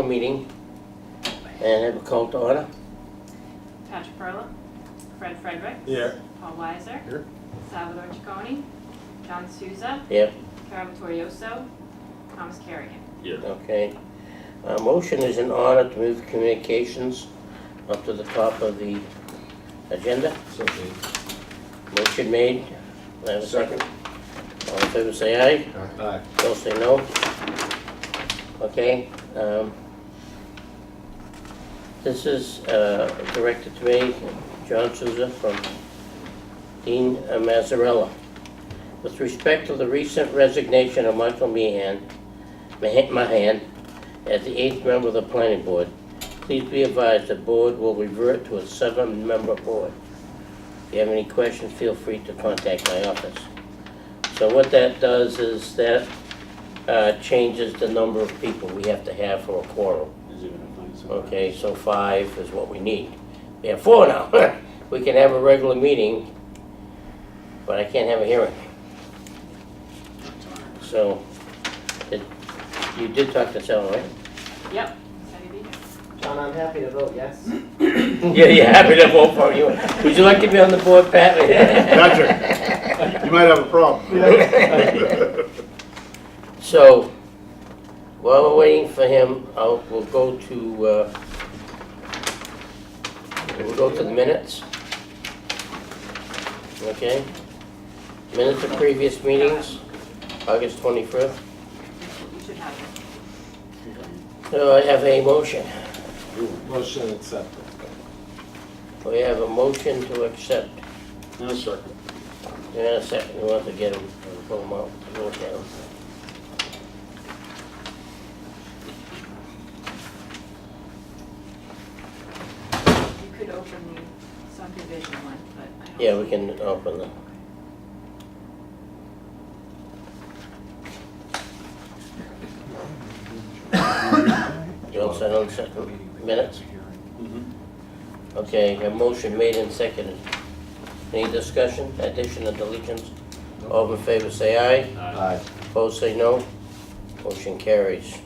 meeting and have a call to order. Patrick Perla, Fred Frederick. Here. Paul Weiser. Here. Salvador Ciccone. John Souza. Yep. Carol Vittorioso. Thomas Kerrigan. Here. Okay. Motion is in order to move communications up to the top of the agenda. So Motion made. Do I have a second? All in favor say aye. Aye. Those say no. Okay. This is directed to me, John Souza from Dean Mazzarella. With respect to the recent resignation of Michael Mahan as the 8th member of the planning board, please be advised the board will revert to a 7-member board. If you have any questions, feel free to contact my office. So what that does is that changes the number of people we have to have for a quorum. Okay, so 5 is what we need. We have 4 now. We can have a regular meeting, but I can't have a hearing. So, you did talk to Sal, right? Yep. Said he'd be here. John, I'm happy to vote yes. Yeah, you're happy to vote for you. Would you like to be on the board, Pat? Patrick, you might have a problem. So, while we're waiting for him, we'll go to the minutes. Okay? Minutes of previous meetings, August 25th. You should have it. So I have a motion. Motion accepted. We have a motion to accept. And a second. In a second, we want to get them, pull them out, look at them. You could open the subdivision one, but I don't. Yeah, we can open them. You all set on second minutes? Okay, a motion made and seconded. Any discussion, addition, or deletions? All in favor say aye. Aye. Opposed say no. Motion carries.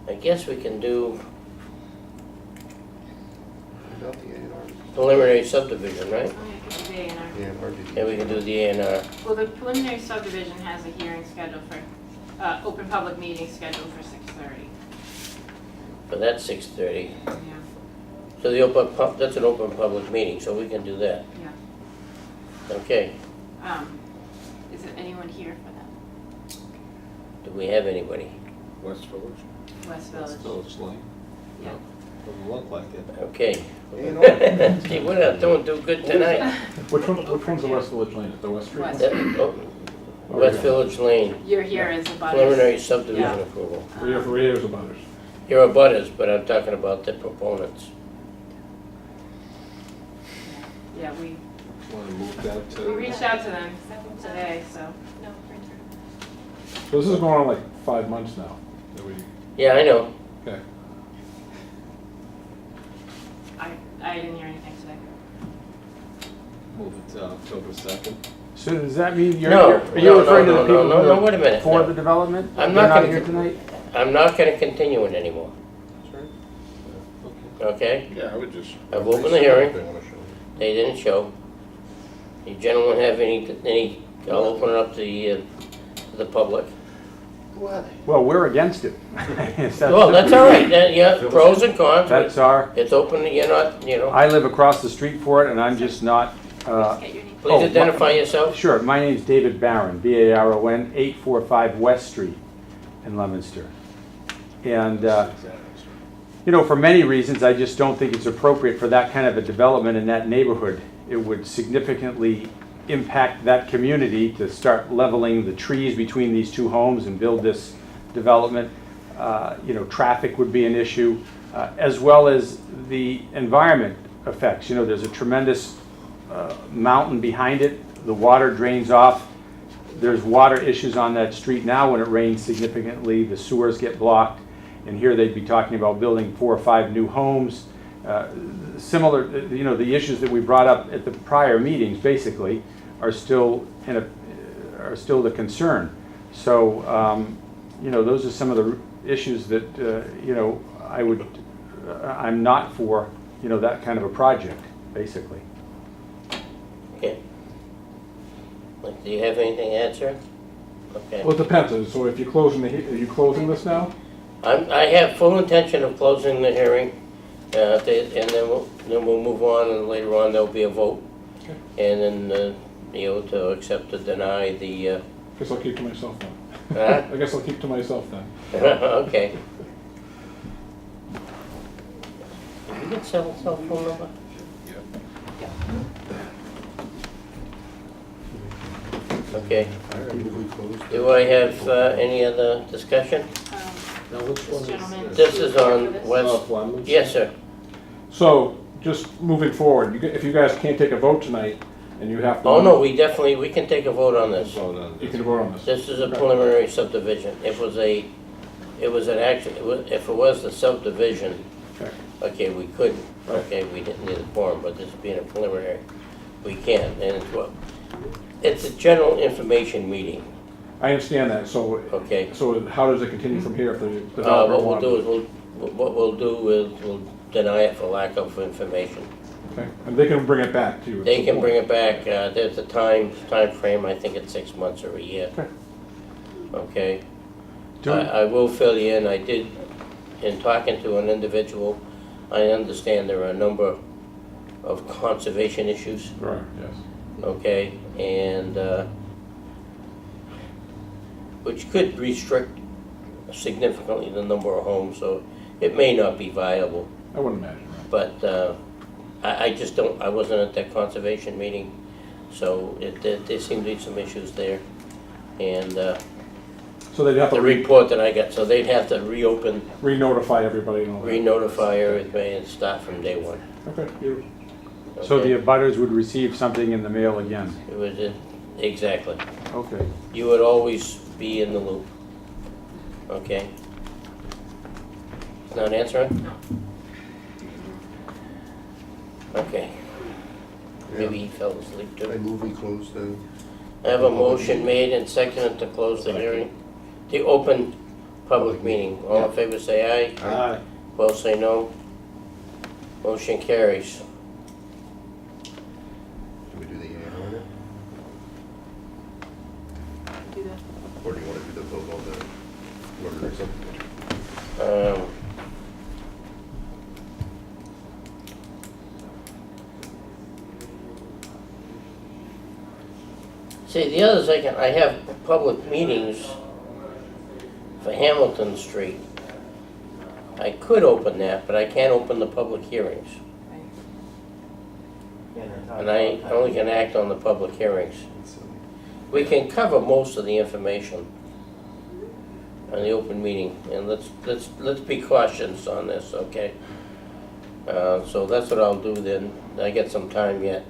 I guess we can do preliminary subdivision, right? Oh, yeah, could be the A&R. Yeah, we can do the A&R. Well, the preliminary subdivision has a hearing scheduled for, open public meeting scheduled for 6:30. But that's 6:30. Yeah, So that's an open public meeting, so we can do that. yeah. Okay. Is there anyone here for that? Do we have anybody? West Village. West Village? Village Lane. Yeah. Doesn't look like it. Okay. Gee, we're not doing too good tonight. Which one's the West Village Lane? At the West Street? West. West Village Lane, You're here as a butter. preliminary subdivision Yeah. approval. We're here for years about it. You're a butters, but I'm talking about the proponents. Yeah, we Want to move that to? reached out to them today, so. So this is going on like 5 months now. That we, Yeah, I know. okay. I didn't hear anything today. Move it to October 2nd. So does that mean you're, No, are you no, referring no, to the people no, who wait a minute, are for no. the development? I'm They're not gonna- here tonight? I'm not gonna continue it anymore, Okay. okay? Yeah, I would just. I've opened the hearing. They wanna show. They didn't show. You gentlemen have any, I'll open it up to the public. Who are they? Well, we're against it. Well, that's all right, yeah, pros and cons. That's our, It's open, you're not, I live across the street for it and I'm just not, Just get your name. please Oh, identify yourself. sure, my name's David Barron, B-A-R-O-N, 845 West Street in Leominster. And, you know, for many reasons, I just don't think it's appropriate for that kind of a development in that neighborhood. It would significantly impact that community to start leveling the trees between these two homes and build this development. You know, traffic would be an issue, as well as the environment effects. You know, there's a tremendous mountain behind it. The water drains off. There's water issues on that street now when it rains significantly. The sewers get blocked. And here they'd be talking about building 4 or 5 new homes. Similar, you know, the issues that we brought up at the prior meetings basically are still the concern. So, you know, those are some of the issues that, you know, I'm not for, you know, that kind of a project, basically. Okay. Like, do you have anything to add, sir? Okay. Well, it depends, so if you're closing are you closing this now? I have full intention of closing the hearing, and then we'll move on, and later on there'll be a vote. Okay. And then, you know, to accept or deny the, Guess I'll keep to myself then. Huh? I guess I'll keep to myself then. okay. Did you get cell phone number? Okay. Do I have any other discussion? Now, which one This gentleman. This is on For this? West. Leominster? Yes, sir. So, just moving forward, if you guys can't take a vote tonight, and you have to. Oh, no, we can take a vote on this. Vote on You this. can vote on this. This is a preliminary subdivision. If it was the subdivision, Okay. okay, we couldn't, Right. okay, we didn't need a quorum, but this being a preliminary, we can, and it's a general information meeting, I understand that, so, okay? so how does it continue from here if the developer What we'll wants? do is, we'll deny it for lack of information. Okay, and they can bring it back to you. at They some can point. bring it back, there's a time frame. I think it's 6 months or a year, Okay. okay? Do- I will fill you in, I did, in talking to an individual, I understand there are a number of conservation issues, Right, yes. okay? And, which could restrict significantly the number of homes, so it may not be viable. I wouldn't imagine. But I just don't, I wasn't at that conservation meeting, so there seemed to be some issues there. And So they'd have the to report that I got, so they'd have to reopen, re-notify everybody and all that. re-notify everybody and start from day one. Okay, beautiful. So the Okay? abutters would receive something in the mail again? It was, exactly. Okay. You would always be in the loop. Okay? Not answering? No. Okay. Maybe he fell asleep I too. move we close the, I have a motion made and seconded to close the hearing. The open public meeting. All in favor say aye. Aye. Opposed say no. Motion carries. do we do the A&R on it? Do that. Or do you want to do the vote on the preliminary subdivision? See, the other thing, I have public meetings for Hamilton Street. I could open that, but I can't open the public hearings. And I only can act on the public hearings. We can cover most of the information on the open meeting, and let's be cautious on this, okay? So that's what I'll do then. I get some time yet.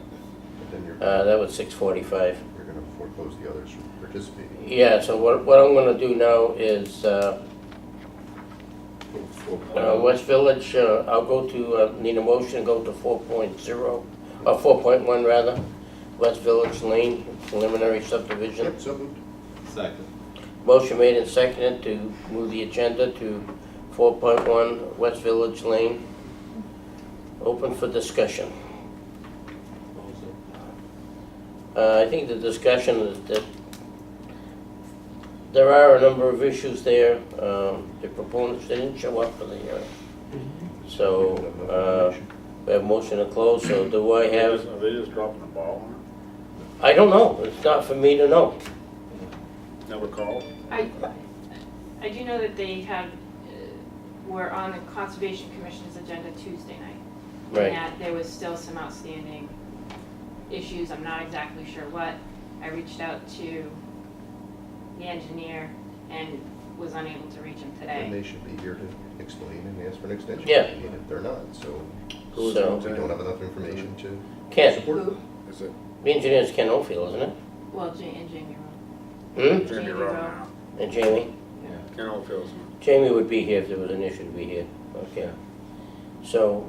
And then That was 6:45. you're going to foreclose the others from participating. Yeah, so what I'm gonna do now is, West Village, I'll go to, need a motion, go to 4.0, or 4.1 rather, West Village Lane preliminary subdivision. Yep, so moved. Second. Motion made and seconded to move the agenda to 4.1 West Village Lane. Open for discussion. I think the discussion is that there are a number of issues there. The proponents didn't show up for the hearing. So, we have motion to close, so do I have, Are they just dropping the ball on I don't know, it's not for me to know. it? Never called? I do know that they had, were on the Conservation Commission's agenda Tuesday night. Right. And that there was still some outstanding issues, I'm not exactly sure what. I reached out to the engineer and was unable to reach him And today. they should be here to explain and ask for an extension. Yeah. if needed. They're not, so Who's So- we don't have enough information to Ken, support Who? it. Is it the engineer's Ken Oldfield, isn't it? Well, and Jamie Rowe. Hmm? Jamie Rowe now? And Jamie? Ken Oldfield's. Jamie would be here if there was an issue to be here, okay. So,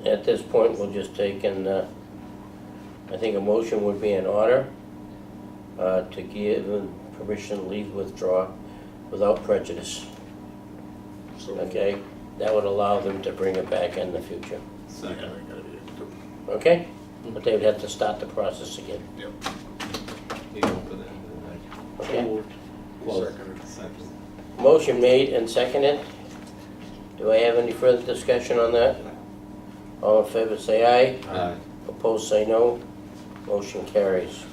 at this point, we'll just take and, I think a motion would be in order. to give them permission to leave withdraw without prejudice, So, okay? That would allow them to bring it back in the future, yeah, they gotta be able to. okay? But they would have to start the process again, You open it and okay? close. Second. Motion made and seconded. Do I have any further discussion on that? All in favor say aye. Aye. Opposed say no. Motion carries.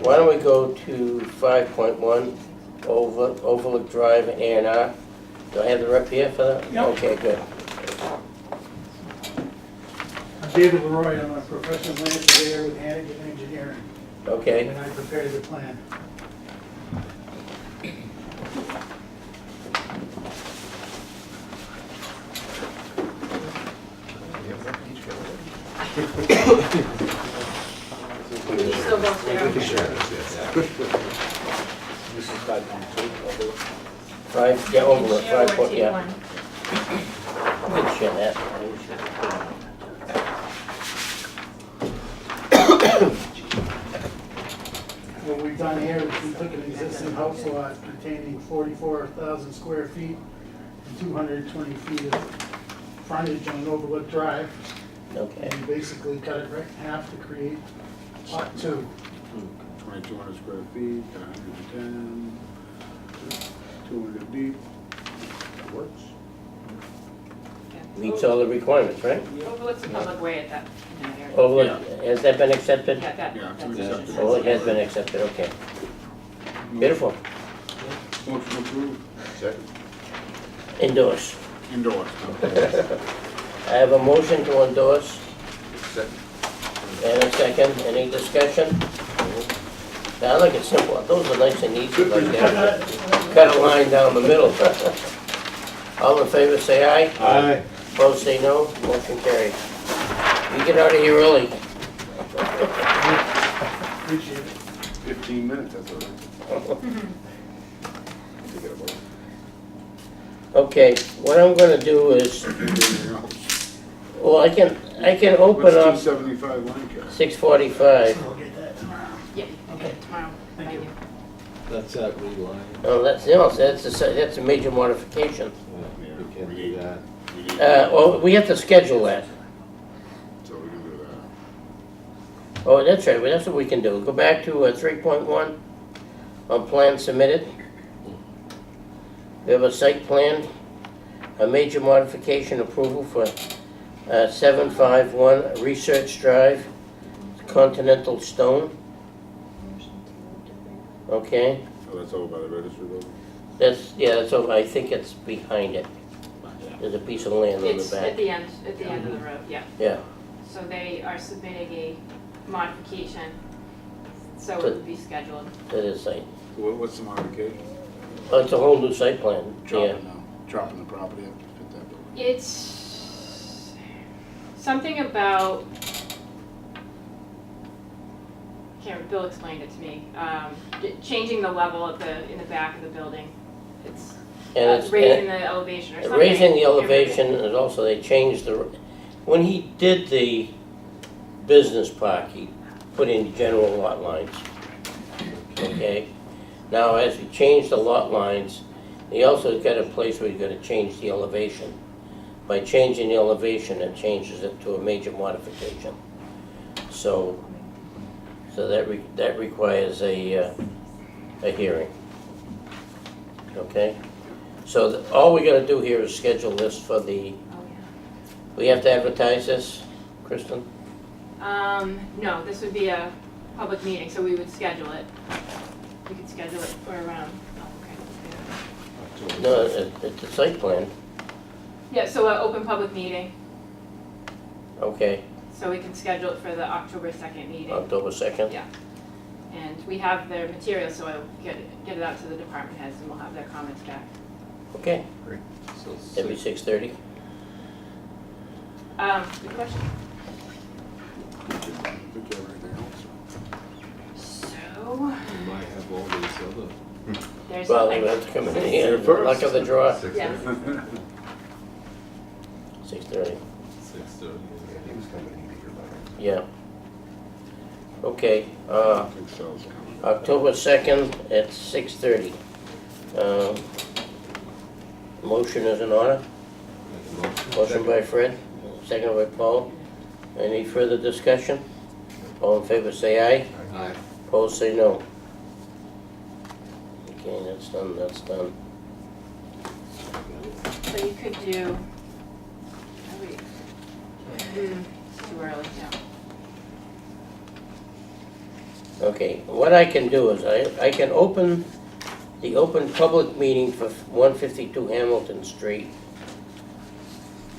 Why don't we go to 5.1, Overlook Drive A&R? Do I have the rep here for that? Yep. Okay, good. I'm David Leroy, I'm a professional land surveyor with Hannigan Engineering, Okay, and I prepared the plan. You still both there? This is 5.2, five, yeah, Overlook, Share or 5 point, take yeah. one? We can share that. What we've done here is we took an existing house lot containing 44,000 square feet and 220 feet of frontage on Overlook Drive, Okay, and basically cut it right in half to create lot 2. 2,200 square feet, 110, 200 deep. That works. meets all the requirements, right? Overlook's a public way at that, in that area. Overlook, has that been accepted? Yeah, that, Yeah, that's accepted. Oh, it has been accepted, okay. Beautiful. Motion approved. Second. Endorse. Endorsed. I have a motion to endorse Second. and a second. Any discussion? I like it simple. Those are nice and easy like that. Cut a line down the middle. All in favor say aye. Aye. Opposed say no. Motion carried. You get out of here early. Appreciate it. 15 minutes, that's all right. Take it a vote. Okay, what I'm gonna do is, Anything else? well, I can open What's up 275 Lancaster? 6:45. I'll get that tomorrow. Yeah, okay, tomorrow. Thank you. That's that reline. Oh, that's a major modification. Yeah, you can't do that. We need- Well, we have to schedule that. So we can do that. Oh, that's right, well, that's what we can do. Go back to 3.1 on plan submitted. We have a site plan, a major modification approval for 751 Research Drive, Continental Stone. Okay, So that's over by the registry building? that's over, I think it's behind it. There's a piece of land on the It's at back. the end of the road, yeah. Yeah, So they are submitting a modification, so it To- would be scheduled. to this site. What's the modification? Oh, it's a whole new site plan, yeah. Dropping the property up to fit that building. It's something about, Bill explained it to me, changing the level of in the back of the building. It's And it's, raising the elevation or something. raising the I can't remember. elevation, and also they changed when he did the business park, he put in general lot lines. Okay? Now, as he changed the lot lines, he also got a place where he's gonna change the elevation. By changing the elevation, it changes it to a major modification. So that requires a hearing. Okay? So all we gotta do here is schedule this for the, Oh, we have to advertise this, Kristen? yeah. No, this would be a public meeting, so we would schedule it. We could schedule it for around, oh, okay. No, it's a site plan, Yeah, so an open public meeting, okay, so we can schedule it for the October 2nd meeting. October 2nd? Yeah. And we have their material, so I'll get it out to the department heads and we'll have their comments back. Okay, So that'd be 6:30? Good question. Think you have anything else? So, you might have all these other. there's Well, they something. would have to come in here, You're first. luck of the draw, 6:30. 6:30. 6:30. Yeah. Okay, I think so. October 2nd at 6:30. Motion is in order. Make a motion. Motion by Fred, second by Paul. Any further discussion? All in favor say aye. Aye. Opposed say no. Okay, that's done, that's done. So you could do, oh wait, it's too early now. Okay, what I can do is I can open the open public meeting for 152 Hamilton Street.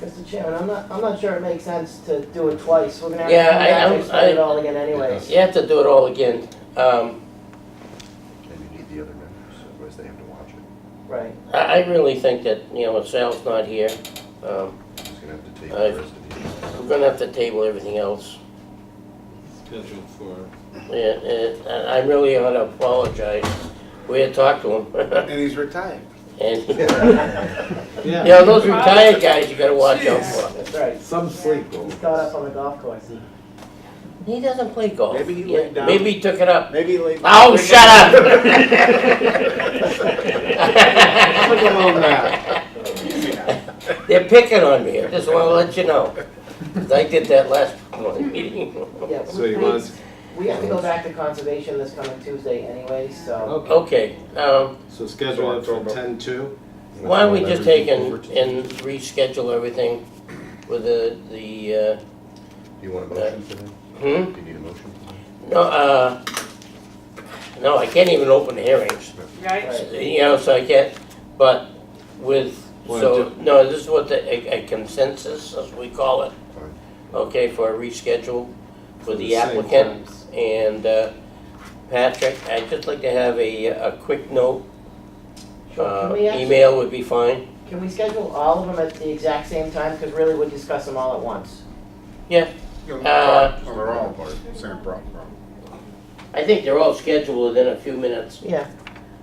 Mr. Chairman, I'm not sure it makes sense to do it twice. We're gonna have to Yeah, come back and I- start it all again anyways. You have to do it all again. And you need the other members, otherwise they have to watch it. Right. I really think that, you know, Sal's not here. Who's gonna have to take Aye. the rest of the issues? We're gonna have to table everything else. Scheduled for, And I really ought to apologize. We had talked to him. And he's retired. And, you yeah, know, those retired guys you gotta watch out for. That's right. some sleep. He's caught up on the golf course. He doesn't play golf. Maybe he Yeah, laid down. Maybe he took it up. Maybe late. Oh, shut up! Look at all that. They're picking on me, I just wanna let you know. 'Cause I did that last meeting. Yeah, So he was, we have to go back to conservation this coming Tuesday anyways, so. okay, Okay, so schedule it for 10-2. why don't we just take and reschedule everything with the, Do you want a motion for that? Do hmm? you need a motion for that? No, no, I can't even open hearings, Right? Right. you know, so I can't, but with, so, no, this is what a consensus, as we call it, Fine. okay, for a reschedule with the the same applicant. times. And Patrick, I'd just like to have a quick note. Sure, can we actually, Email would be fine. can we schedule all of them at the exact same time? Because really we'll discuss them all at once. Yeah, Well, they're all part of the same problem. I think they're all scheduled within a few minutes. Yeah.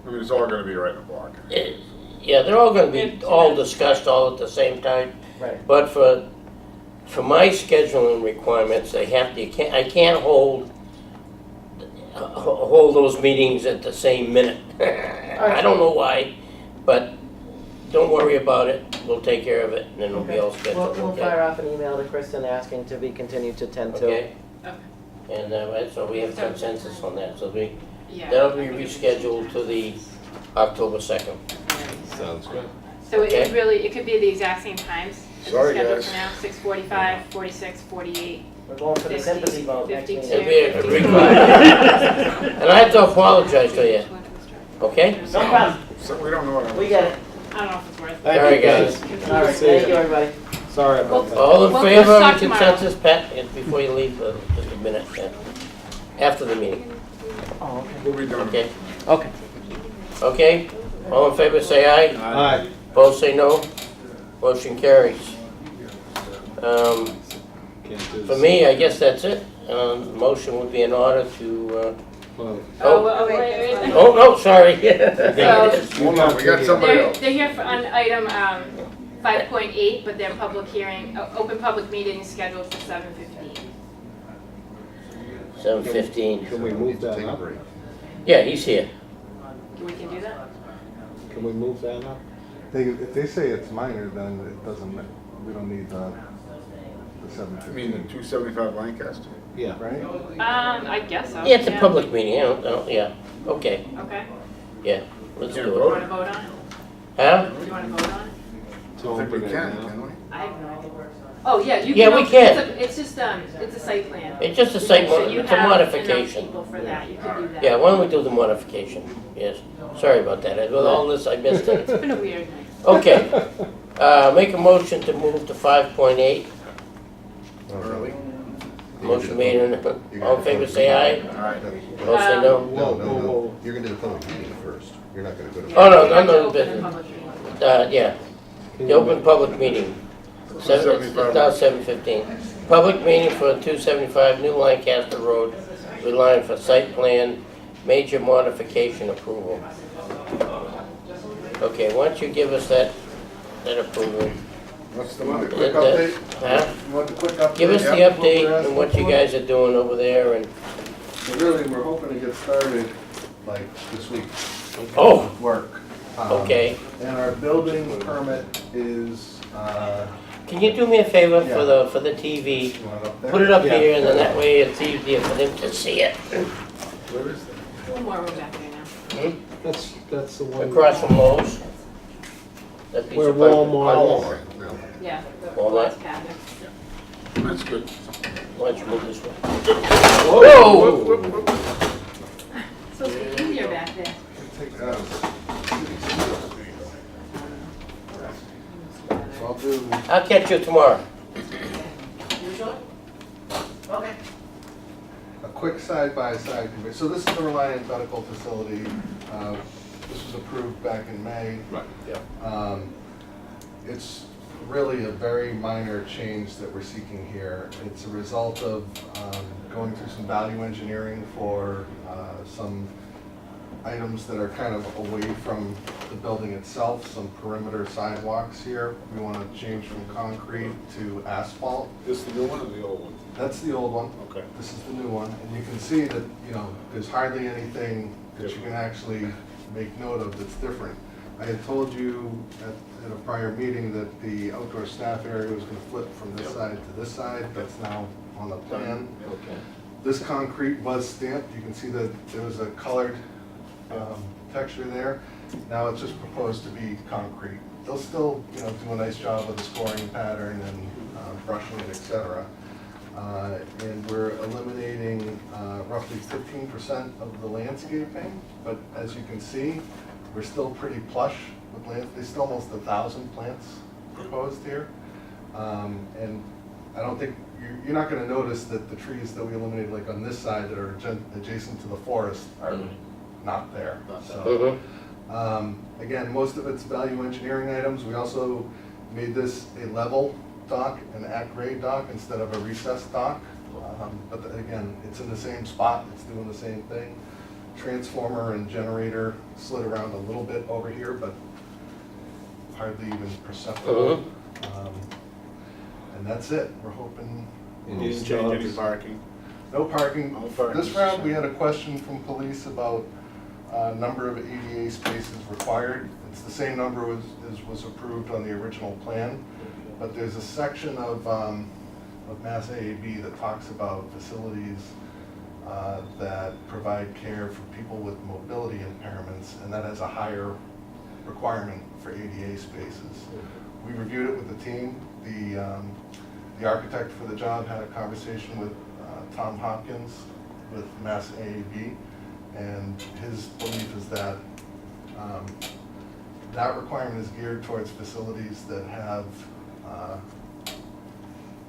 I mean, it's all gonna be right in the block. Yeah, they're all gonna be all discussed all at the same time. Right. But for my scheduling requirements, they have to, I can't hold those meetings at the same minute. I don't know why, but don't worry about it. We'll take care of it and then it'll be all scheduled, We'll okay? fire off an email to Kristen asking to be continued to 10-2. Okay? Okay. And so we have consensus on that. So Yeah. that'll be rescheduled to the October 2nd. Sounds good. So it Okay. really, it could be the exact same times as the Sorry, schedule guys. for now, 6:45, 46, 48. We're going for the 50, sympathy vote next 52. It'll meeting. be a requirement. And I have to apologize to you, okay? No problem. So we don't know what. We get it. I don't know if it's worth it. Thank All you, right, guys. All right, See thank ya. you, everybody. Sorry about that. All in Well, favor let's of talk the tomorrow. consensus, Pat, before you leave, just a minute, after the meeting, Oh, okay. We'll be doing. okay? Okay. Okay? All in favor, say aye. Aye. Opposed, say no. Motion carries. Can't do For me, I guess that's it. Motion would be in order to, Well, Oh, wait. oh, no, sorry. Hold on, we got somebody else. They're here for, on item 5.8, but their public hearing, open public meeting is scheduled for 7:15. 7:15. Can we move that Take a up? break. Yeah, he's here. We can do that? Can we move that up? If they say it's minor, then it doesn't, we don't need the I 750. mean, the 275 Lancaster. Yeah. Right? I guess so. Yeah, it's a public meeting, yeah, okay, Okay. yeah, let's Can't do Do you it. want to vote on it? Huh? Do you want to vote on it? To I think we open it can, now. can we? I have no idea. Oh, yeah, you can. Yeah, we open- can. It's just, it's a site plan. It's just a site, So you it's a have modification. enough people for that, you could do that. Yeah, why don't we do the modification? Yes, sorry about that, with all this, I missed it. It's been a weird night. Okay, make a motion to move to 5.8. Early. Motion made, and all in favor, say aye. All right. Opposed, say no. No, no, whoa, no. whoa. You're gonna do the public meeting first. You're not gonna go to. Oh, no, You have to no, open but- the public meeting. Yeah, the open public meeting. It's now 7:15. Public meeting for 275 New Lancaster Road, relying for site plan, major modification approval. Okay, why don't you give us that approval? What's the quick That- update? Huh? You want the quick update? Give us the Yep, what we're update asking and what you for? guys are doing over there and, So really, we're hoping to get started like this week. oh, with Work. okay. And our building permit is, Can you do me a favor Yeah. for the TV? you want it up there? Put it up Yeah. here and then that way it's easier for them to see it. Where is that? One more room back there now. Hmm? That's the one. Across from Lowe's? That piece Where of paper. Walmart Yeah, the All that? glass cabinet. That's good. Why don't you move this way? Whoa! It's supposed to be easier back there. Take that out. So I'll do, I'll catch you tomorrow. Okay. a quick side-by-side comparison. So this is the Reliant Medical Facility. This was approved back in May. Right. It's really a very minor change that we're seeking here. It's a result of going through some value engineering for some items that are kind of away from the building itself, some perimeter sidewalks here. We want to change from concrete to asphalt. This is the new one or the old one? That's the old one. Okay. This is the new one, and you can see that, you know, there's hardly anything that you can actually make note of that's different. I had told you at a prior meeting that the outdoor staff area was gonna flip from this side to this side. That's now on the plan. Okay. This concrete was stamped. You can see that there was a colored texture there. Now it's just proposed to be concrete. They'll still, you know, do a nice job with the scoring pattern and brushing it, et cetera. And we're eliminating roughly 15% of the landscaping, but as you can see, we're still pretty plush with there's still almost 1,000 plants proposed here. And I don't think, you're not gonna notice that the trees that we eliminated, like on this side that are adjacent to the forest, are not there. So, again, most of it's value engineering items. We also made this a level dock, an at-grade dock instead of a recessed dock. But again, it's in the same spot, it's doing the same thing. Transformer and generator slid around a little bit over here, but hardly even perceptible. And that's it. We're hoping. You didn't change any parking? No parking. No parking. This round, we had a question from police about number of ADA spaces required. It's the same number as was approved on the original plan, but there's a section of Mass AAB that talks about facilities that provide care for people with mobility impairments, and that has a higher requirement for ADA spaces. We reviewed it with the team. The architect for the job had a conversation with Tom Hopkins with Mass AAB, and his belief is that that requirement is geared towards facilities that have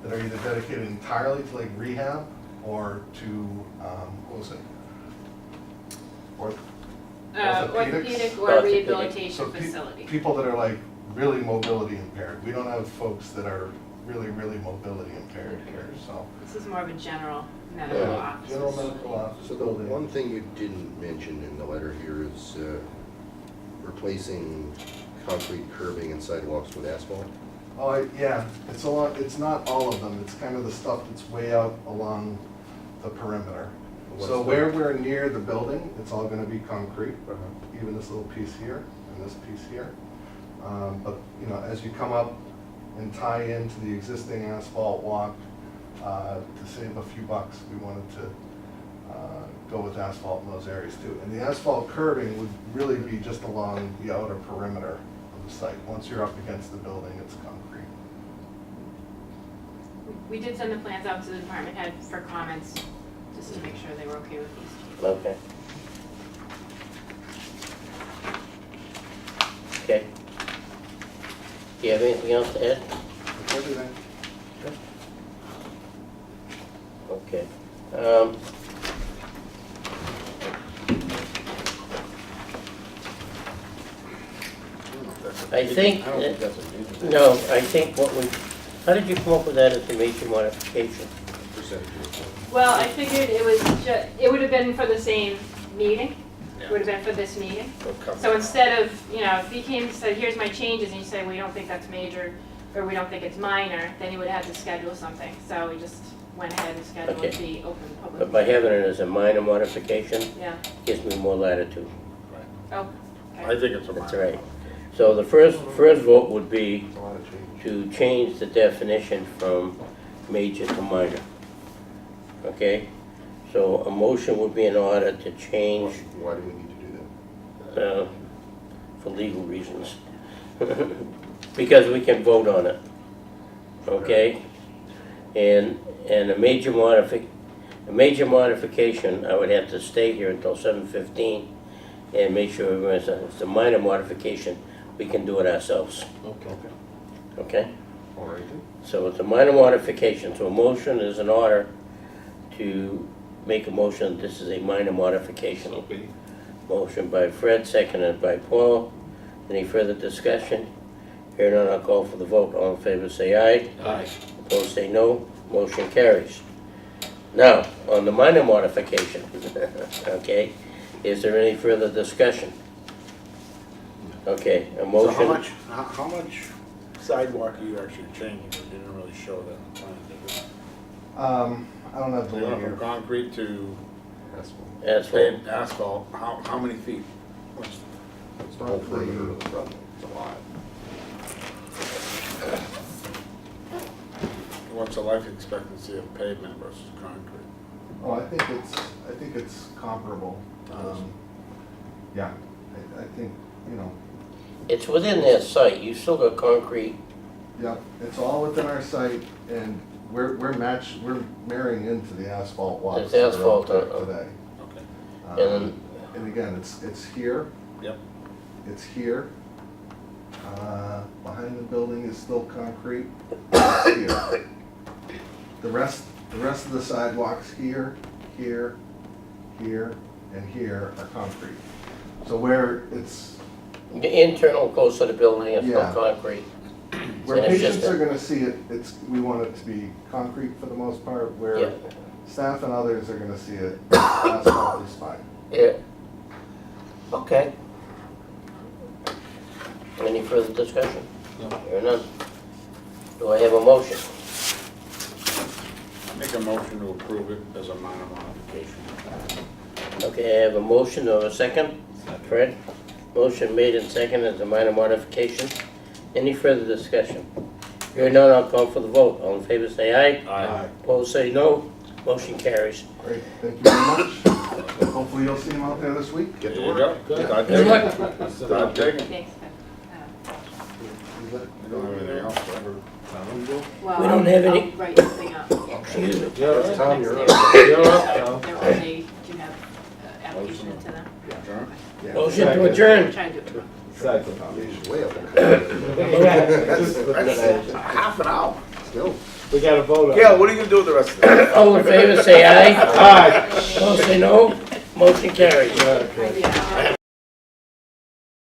that are either dedicated entirely to like rehab or to what was it? Orthopedic or Orthopedic. rehabilitation So facility. people that are like really mobility impaired. We don't have folks that are really mobility impaired here, so. This is more of a general medical Yeah. office. General medical office So the building. one thing you didn't mention in the letter here is replacing concrete curbing and sidewalks with asphalt. Oh, yeah, it's not all of them, it's kind of the stuff that's way out along the perimeter. What's So the- where we're near the building, it's all gonna be concrete, Uh-huh. even this little piece here and this piece here. But, you know, as you come up and tie into the existing asphalt walk, to save a few bucks, we wanted to go with asphalt in those areas too. And the asphalt curbing would really be just along the outer perimeter of the site. Once you're up against the building, it's concrete. We did send the plans out to the department head for comments, just to make sure they were okay with these. Okay. Okay. Do you have anything else to add? That's everything. Okay. I think, I don't think that's a major. no, I think what we, how did you come up with that as a major modification? Percentage of the- Well, I figured it was it would have been for the same meeting. It would have been for this meeting. They'll cover So it. instead of, you know, if he came and said, here's my changes, and you say, we don't think that's major, or we don't think it's minor, then you would have to schedule something. So we just went ahead and scheduled Okay. the open public. But by having it as a minor modification, Yeah, gives me more latitude. oh, I okay. think it's a That's minor. right. So the first vote would be A lot of change. to change the definition from major to minor. Okay? So a motion would be in order to change, Why do we need to do that? for legal reasons. Because we can vote on it. Okay? And a major modification, I would have to stay here until 7:15 and make sure if it's a minor modification, we can do it ourselves. Okay. Okay? All right then. So it's a minor modification, so a motion is in order to make a motion, this is a minor modification. So be. Motion by Fred, seconded by Paul. Any further discussion? Here none, I'll call for the vote. All in favor say aye. Aye. Opposed say no. Motion carries. Now, on the minor modification, okay, is there any further discussion? Okay, a So motion. how much sidewalk are you actually changing? You didn't really show that on the plan, did you? I don't have the So you went here. from concrete to Asphalt. Asphalt. asphalt, how many feet? What's It's the whole perimeter of the front. It's a lot. what's the life expectancy of pavement versus concrete? Oh, I think it's comparable. Yeah, I think, you know, It's within their site, you still got concrete. yeah, it's all within our site, and we're marrying into the asphalt lots. It's that are asphalt, out there today. Okay. And again, it's here. Yep. It's here. Behind the building is still concrete. It's here. The rest of the sidewalks here, here, here, and here are concrete. So where it's, The internal goes to the building, it's Yeah. no concrete. where And it's patients just are a- gonna see it, we want it to be concrete for the most part, Yeah. where staff and others are gonna see it, asphalt is fine. Yeah. Okay. Any further discussion? No. Hearing none. Do I have a motion? I make a motion to approve it as a minor modification. Okay, I have a motion, do I have a second? Fred? Motion made and seconded as a minor modification. Any further discussion? Hearing none, I'll call for the vote. All in favor say aye. Aye. Opposed say no. Motion carries. Great, thank you very much. Hopefully you'll see them out there this week. There you go. Start Good digging. luck. Start digging. Thanks, You don't have anything else, right? well, We don't have any- I'll write something up. Excuse me. Yeah, Tom, you're up. You're up, They're on the, do you have application into them? John. Yeah. Motion to adjourn. Try to do it. He's way up there. Half an hour. Still. We got a vote on it. Gail, what are you gonna do with the rest of the All in favor say aye. Aye. Opposed say no. Motion carries. I did.